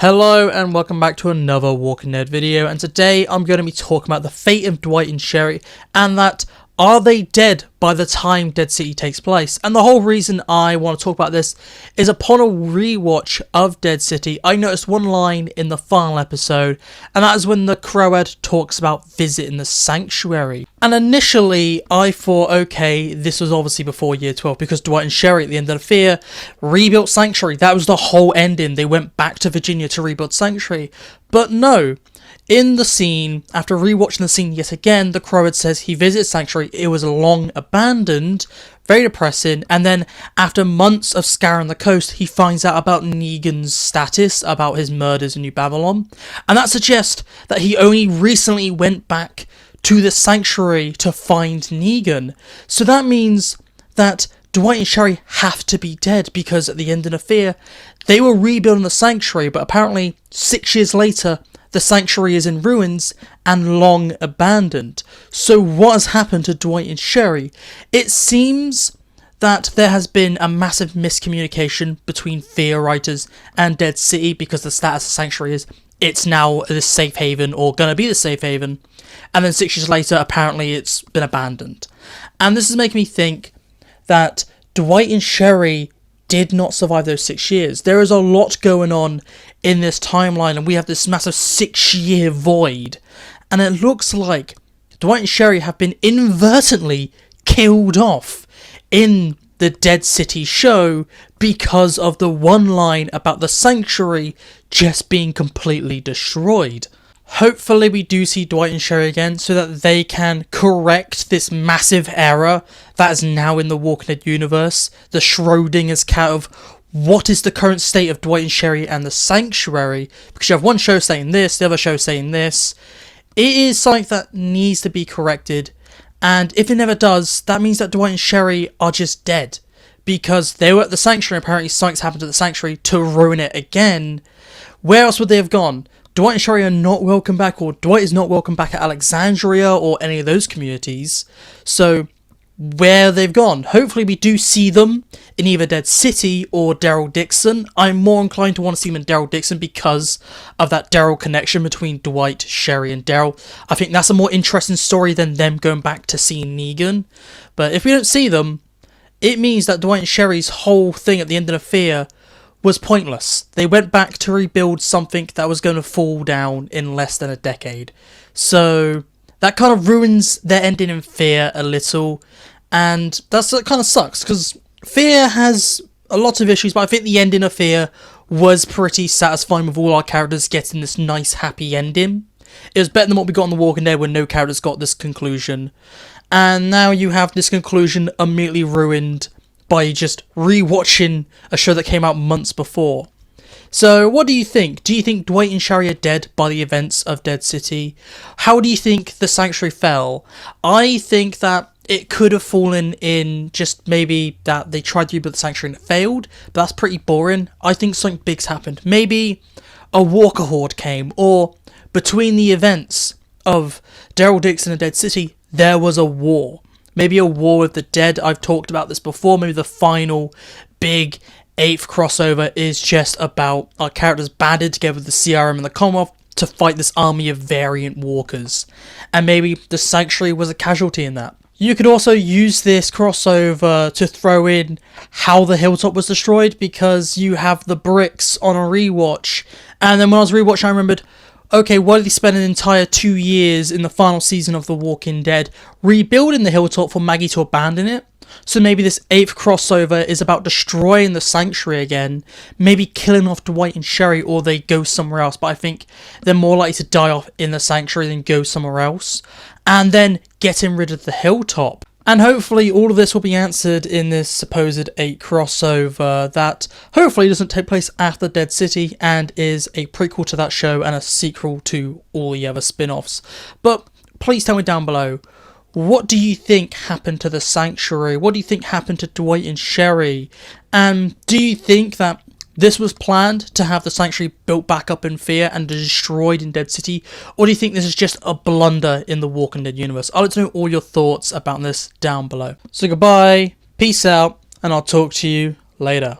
Hello and welcome back to another Walking Dead video, and today I'm going to be talking about the fate of Dwight and Sherry, and that are they dead by the time Dead City takes place. And the whole reason I want to talk about this is upon a rewatch of Dead City, I noticed one line in the final episode, and that is when the Croat talks about visiting the sanctuary. And initially I thought, okay, this was obviously before year 12 because Dwight and Sherry at the end of the Fear rebuilt Sanctuary. That was the whole ending. They went back to Virginia to rebuild Sanctuary. But no. In the scene, after rewatching the scene yet again, the Croat says he visits Sanctuary, it was long abandoned, very depressing, and then after months of scouring the coast, he finds out about Negan's status, about his murders in New Babylon, and that suggests that he only recently went back to the Sanctuary to find Negan. So that means that Dwight and Sherry have to be dead, because at the end of the Fear, they were rebuilding the Sanctuary, but apparently 6 years later, the Sanctuary is in ruins and long abandoned. So what has happened to Dwight and Sherry? It seems that there has been a massive miscommunication between Fear writers and Dead City, because the status of Sanctuary is it's now the safe haven, or gonna be the safe haven, and then 6 years later apparently it's been abandoned. And this is making me think that Dwight and Sherry did not survive those 6 years. There is a lot going on in this timeline, and we have this massive 6-year void, and it looks like Dwight and Sherry have been inadvertently killed off in the Dead City show because of the one line about the Sanctuary just being completely destroyed. Hopefully we do see Dwight and Sherry again so that they can correct this massive error that is now in the Walking Dead universe. The Schrodinger's cat of what is the current state of Dwight and Sherry and the Sanctuary. Because you have one show saying this, the other show saying this. It is something that needs to be corrected. And if it never does, that means that Dwight and Sherry are just dead. Because they were at the Sanctuary, apparently something's happened to the Sanctuary to ruin it again. Where else would they have gone? Dwight and Sherry are not welcome back, or Dwight is not welcome back at Alexandria or any of those communities. So, where they've gone. Hopefully we do see them in either Dead City or Daryl Dixon. I'm more inclined to want to see them in Daryl Dixon because of that Daryl connection between Dwight, Sherry and Daryl. I think that's a more interesting story than them going back to seeing Negan. But if we don't see them, it means that Dwight and Sherry's whole thing at the end of the Fear was pointless. They went back to rebuild something that was going to fall down in less than a decade. So that kind of ruins their ending in Fear a little, and that kind of sucks, because Fear has a lot of issues, but I think the ending of Fear was pretty satisfying with all our characters getting this nice happy ending. It was better than what we got on The Walking Dead, where no characters got this conclusion, and now you have this conclusion immediately ruined by just rewatching a show that came out months before. So what do you think? Do you think Dwight and Sherry are dead by the events of Dead City? How do you think the Sanctuary fell? I think that it could have fallen in just maybe that they tried to rebuild the Sanctuary and it failed, but that's pretty boring. I think something big's happened. Maybe a Walker Horde came, or between the events of Daryl Dixon and Dead City, there was a war. Maybe a war with the dead. I've talked about this before. Maybe the final big 8th crossover is just about our characters banded together with the CRM and the Commonwealth to fight this army of variant walkers. And maybe the Sanctuary was a casualty in that. You could also use this crossover to throw in how the hilltop was destroyed, because you have the bricks on a rewatch. And then when I was rewatching, I remembered, okay, why did he spend an entire 2 years in the final season of The Walking Dead rebuilding the hilltop for Maggie to abandon it? So maybe this 8th crossover is about destroying the Sanctuary again, maybe killing off Dwight and Sherry, or they go somewhere else, but I think they're more likely to die off in the Sanctuary than go somewhere else, and then getting rid of the hilltop. And hopefully all of this will be answered in this supposed 8 crossover that hopefully doesn't take place after Dead City and is a prequel to that show and a sequel to all the other spin-offs. But please tell me down below, what do you think happened to the Sanctuary? What do you think happened to Dwight and Sherry? And do you think that this was planned to have the Sanctuary built back up in Fear and destroyed in Dead City? Or do you think this is just a blunder in the Walking Dead universe? I'd like to know all your thoughts about this down below. So goodbye, peace out, and I'll talk to you later.